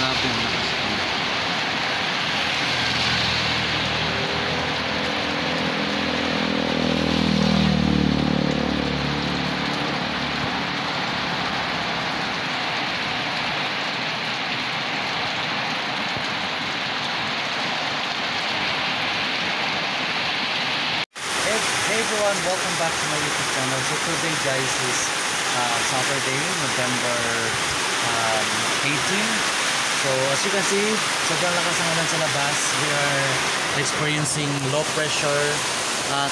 Grabe ang lakas ko. Hey everyone, welcome back to my YouTube channel. So today guys is Saturday, November 18. So as you can see, sobrang lakas ng ulan sa labas. We are experiencing low pressure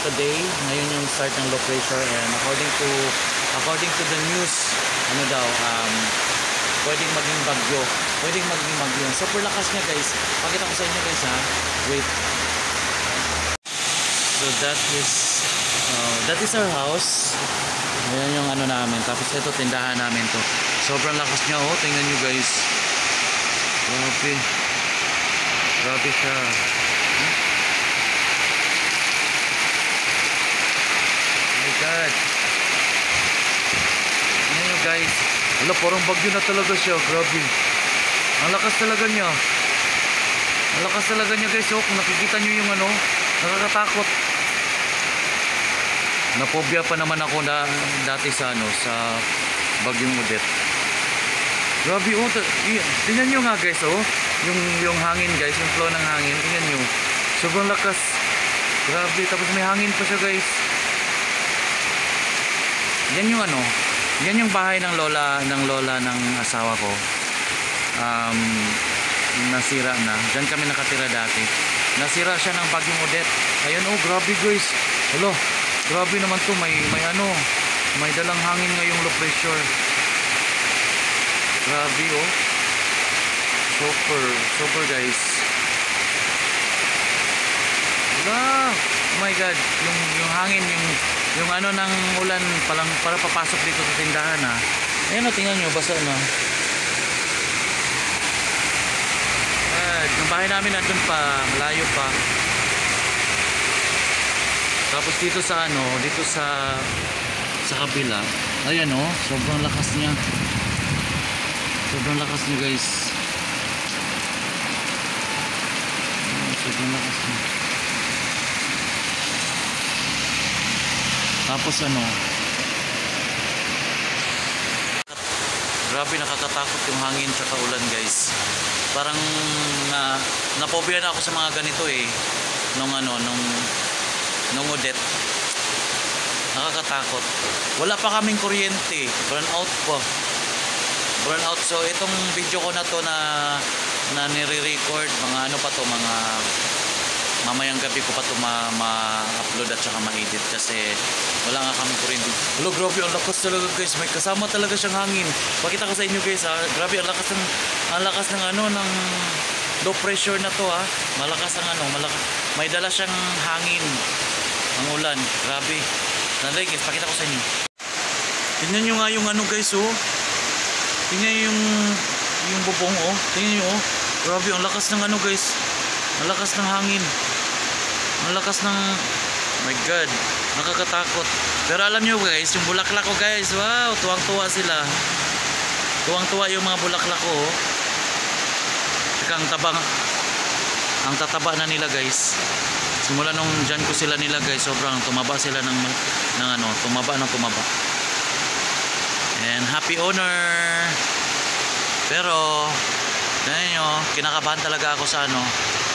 today. Ngayon yung start ng low pressure, and according to the news, ano daw, pwedeng maging bagyo. Super lakas niya guys. Pakita ko sa inyo guys ha. Wait. So that is our house. Ayan yung ano namin. Tapos ito tindahan namin to. Sobrang lakas niya oh. Tingnan nyo guys. Grabe siya. Oh my God. Tingnan nyo guys. Wala, parang bagyo na talaga siya. Grabe. Ang lakas talaga niya. Ang lakas talaga niya guys oh. Kung nakikita nyo yung ano, nakakatakot. Napobya pa naman ako dati sa ano, sa bagyong Odette. Grabe oh, tingnan nyo nga guys oh, yung hangin guys, yung flow ng hangin, tingnan nyo, sobrang lakas. Grabe, tapos may hangin pa siya guys. Yan yung ano, yan yung bahay ng lola ng asawa ko. Nasira na. Diyan kami nakatira dati. Nasira siya ng bagyong Odette. Ayun oh, grabe guys. Hello. Grabe naman to, may ano, may dalang hangin ngayong low pressure. Grabe oh. Super guys. Wala. Oh my God, yung hangin, yung ano ng ulan palang para papasok dito sa tindahan ha. Ayun oh, tingnan nyo, basa na. Yung bahay namin nandun pa, malayo pa. Tapos dito sa ano, dito sa kabila, ayan oh, sobrang lakas niya. Sobrang lakas niya guys. Sobrang lakas niya. Tapos ano, grabe, nakakatakot yung hangin tsaka ulan guys. Parang napobya na ako sa mga ganito eh. Nung Odette, nakakatakot. Wala pa kaming kuryente, burn out pa. So itong video ko na to na nire-record, mga ano pa to, mga mamayang gabi ko pa to ma-upload at saka ma-edit kasi wala nga kaming kuryente. Hello, grabe ang lakas talaga guys, may kasama talaga siyang hangin. Pakita ko sa inyo guys ha, grabe ang lakas ng ano, ng low pressure na to ha. Malakas ang ano, may dala siyang hangin. Ang ulan, grabe. Nanday guys, pakita ko sa inyo. Tingnan nyo nga yung ano guys oh. Tingnan nyo yung bubong oh. Tingnan nyo oh. Grabe, ang lakas ng ano guys. Ang lakas ng hangin. Ang lakas ng, oh my God, nakakatakot. Pero alam nyo guys, yung bulaklak ko guys, wow, tuwang-tuwa sila. Tuwang-tuwa yung mga bulaklak ko oh. Saka ang tataba na nila guys. Simula nung dyan ko sila nilagay, sobrang tumaba sila ng ano, tumaba. And happy owner. Pero tingnan nyo, kinakabahan talaga ako sa ano.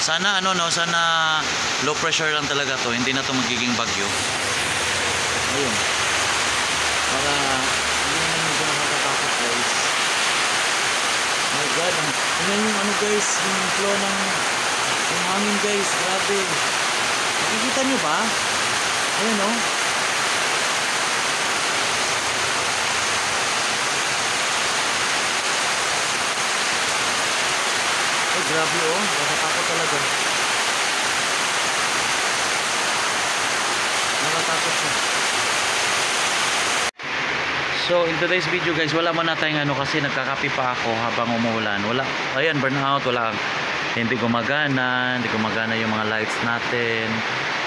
Sana ano no, sana low pressure lang talaga to, hindi na to magiging bagyo. Ayun. Para hindi naman medyo nakakatakot guys. Oh my God, tingnan yung ano guys, yung flow ng hangin guys, grabe. Nakikita nyo ba? Ayan o. Ay grabe o. Nakatakot talaga. Nakatakot siya. So in today's video guys, wala man na tayong ano kasi nagkakape pa ako habang umuulan. Wala. Ayan, burnout. Wala. Hindi gumagana yung mga lights natin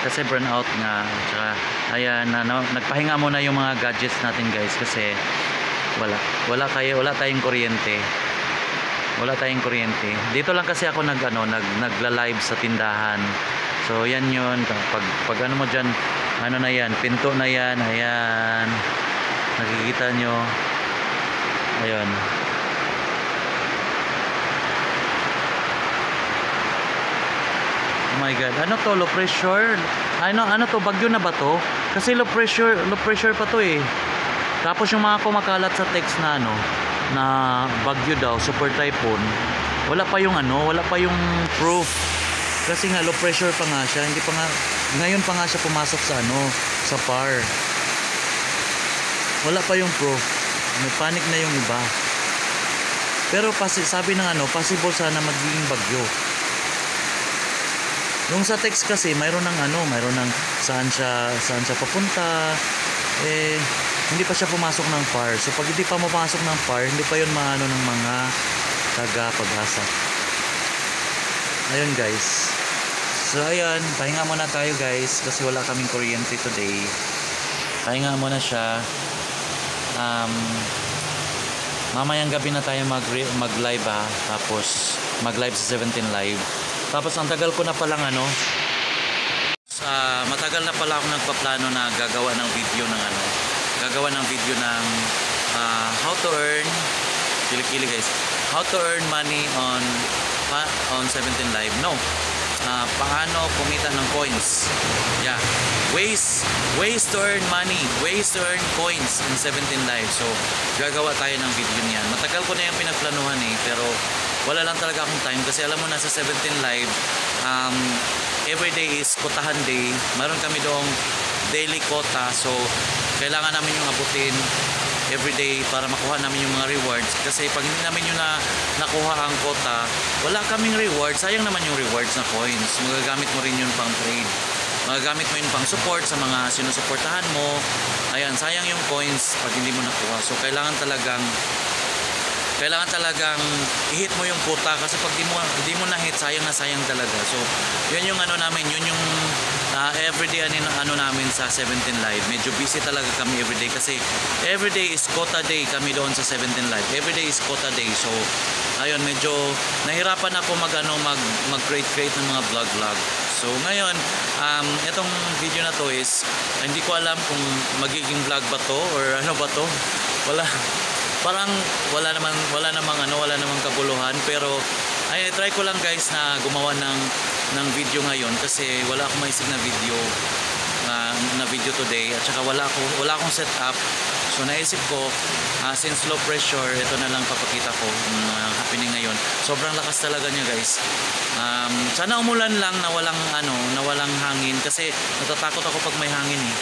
kasi burnout nga. Tsaka ayan, nagpahinga muna yung mga gadgets natin guys kasi wala tayong kuryente. Wala tayong kuryente. Dito lang kasi ako nagla-live sa tindahan. So yan yun. Pag ano mo dyan, ano na yan, pinto na yan, ayan. Nakikita nyo. Ayun. Oh my God. Ano to? Low pressure? Ano to? Bagyo na ba to? Kasi low pressure pa to eh. Tapos yung mga kumakalat sa text na na bagyo daw, super typhoon. Wala pa yung wala pa yung proof. Kasi nga low pressure pa nga siya, hindi pa nga ngayon pa nga siya pumasok sa sa PAR. Wala pa yung proof. May panic na yung iba. Pero sabi ng possible sana magiging bagyo. Yung sa text kasi mayroon ng saan siya papunta. Hindi pa siya pumasok ng PAR. So pag hindi pa pumasok ng PAR, hindi pa yun ng mga taga-Pag-asa. Ayun guys. So ayan, pahinga muna tayo guys kasi wala kaming kuryente today. Pahinga muna siya. Mamayang gabi na tayo mag-live tapos mag-live sa 17 Live. Tapos ang tagal ko na palang matagal na pala ako nagpaplano na gagawa ng video ng how to earn kilikili guys, how to earn money on 17 Live. Paano kumita ng coins. Yeah, ways to earn money, ways to earn coins in 17 Live. So gagawa tayo ng video niyan. Matagal ko na yung pinagplanuhan pero wala lang talaga akong time kasi alam mo na sa 17 Live everyday is kotahan day. Meron kami doong daily quota, so kailangan namin yung abutin everyday para makuha namin yung mga rewards. Kasi pag hindi namin yung nakuha ang quota, wala kaming rewards. Sayang naman yung rewards na coins. Magagamit mo rin yun pang trade, magagamit mo yun pang support sa mga sinusuportahan mo. Ayan, sayang yung coins pag hindi mo nakuha. So kailangan talagang i-hit mo yung quota kasi pag di mo na-hit, sayang na sayang talaga. So yun yung namin, yun yung everyday namin sa 17 Live. Medyo busy talaga kami everyday kasi everyday is quota day kami doon sa 17 Live. Everyday is quota day. So ayun, medyo nahirapan ako mag-create ng mga vlog. So ngayon, itong video na to is hindi ko alam kung magiging vlog ba to or ano ba to. Parang wala namang kabuluhan, pero try ko lang guys na gumawa ng video ngayon kasi wala akong maisip na video today at saka wala akong setup. So naisip ko since low pressure, ito na lang papakita ko happening ngayon. Sobrang lakas talaga niya guys. Sana umulan lang na walang hangin kasi natatakot ako pag may hangin eh.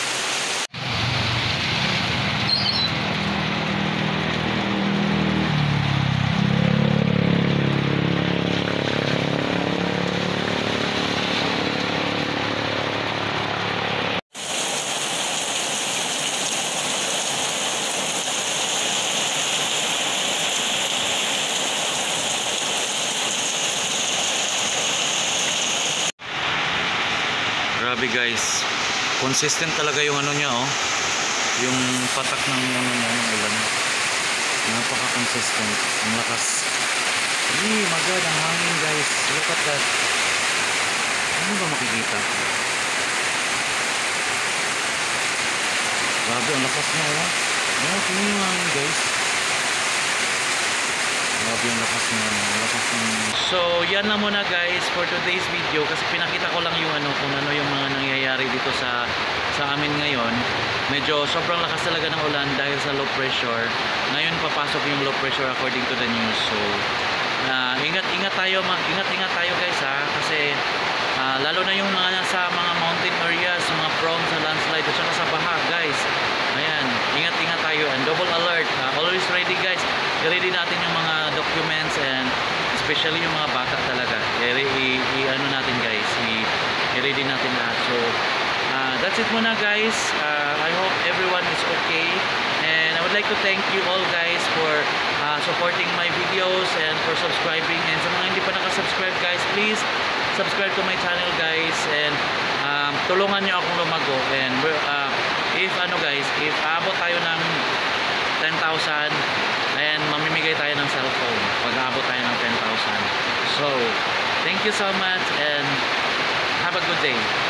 Grabe guys, consistent talaga yung niya yung patak ng ng ulan. Napaka-consistent, ang lakas. My God, ang hangin guys, look at that. Ano ba makikita? Grabe, ang lakas na tingnan yung hangin guys. Grabe yung lakas na So yan na muna guys for today's video kasi pinakita ko lang yung kung ano yung mga nangyayari dito sa amin ngayon. Medyo sobrang lakas talaga ng ulan dahil sa low pressure. Ngayon papasok yung low pressure according to the news. So ingat tayo guys kasi lalo na yung mga nasa mga mountain areas, mga prone sa landslide at saka sa baha guys. Ayan, ingat tayo and double alert. Always ready guys. I-ready natin yung mga documents and especially yung mga bata talaga. Natin guys, i-ready natin lahat. So that's it muna guys. I hope everyone is okay and I would like to thank you all guys for supporting my videos and for subscribing, and sa mga hindi pa nakasubscribe guys, please subscribe to my channel guys and tulungan nyo akong lumago. And if aabot tayo ng 10,000 and mamimigay tayo ng cellphone pag aabot tayo ng 10,000. you so much and have a good day.